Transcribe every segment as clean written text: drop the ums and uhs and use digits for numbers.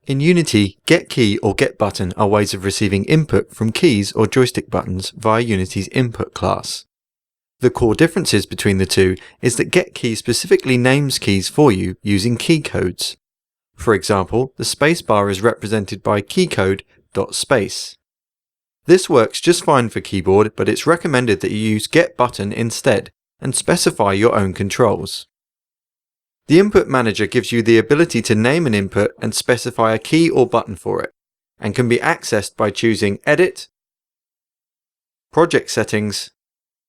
In Unity, getKey or getButton are ways of receiving input from keys or joystick buttons via Unity's input class. The core differences between the two is that getKey specifically names keys for you using key codes. For example, the spacebar is represented by keycode.space. This works just fine for keyboard, but it's recommended that you use getButton instead and specify your own controls. The Input Manager gives you the ability to name an input and specify a key or button for it, and can be accessed by choosing Edit, Project Settings,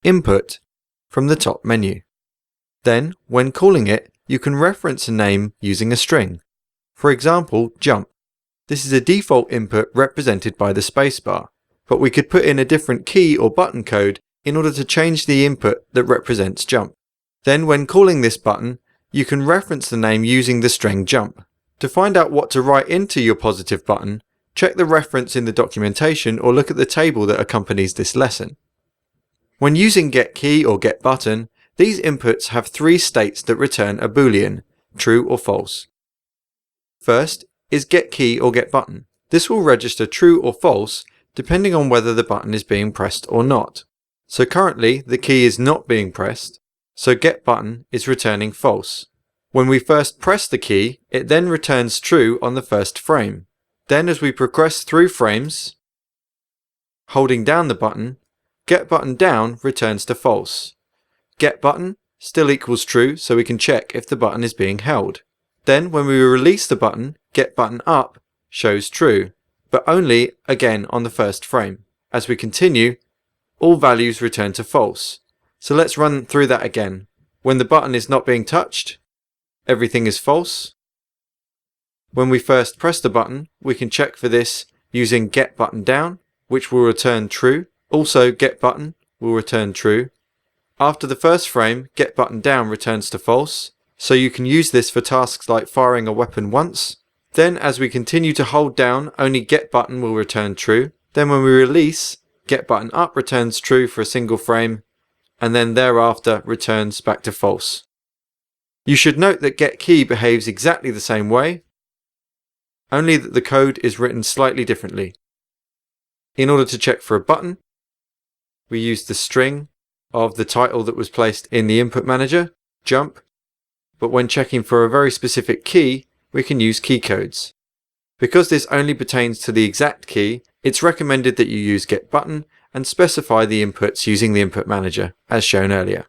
Input from the top menu. Then, when calling it, you can reference a name using a string. For example, jump. This is a default input represented by the spacebar, but we could put in a different key or button code in order to change the input that represents jump. Then, when calling this button, you can reference the name using the string jump. To find out what to write into your positive button, check the reference in the documentation or look at the table that accompanies this lesson. When using getKey or getButton, these inputs have three states that return a boolean, true or false. First is getKey or getButton. This will register true or false depending on whether the button is being pressed or not. So currently the key is not being pressed, so getButton is returning false. When we first press the key, it then returns true on the first frame. Then as we progress through frames, holding down the button, getButton down returns to false. getButton still equals true, so we can check if the button is being held. Then when we release the button, getButton up shows true, but only again on the first frame. As we continue, all values return to false. So let's run through that again. When the button is not being touched, everything is false. When we first press the button, we can check for this using getButton down, which will return true. Also, getButton will return true. After the first frame, getButton down returns to false, so you can use this for tasks like firing a weapon once. Then as we continue to hold down, only getButton will return true. Then when we release, getButton up returns true for a single frame, and then thereafter returns back to false. You should note that getKey behaves exactly the same way, only that the code is written slightly differently. In order to check for a button, we use the string of the title that was placed in the Input Manager, jump, but when checking for a very specific key, we can use key codes. Because this only pertains to the exact key, it's recommended that you use getButton and specify the inputs using the Input Manager, as shown earlier.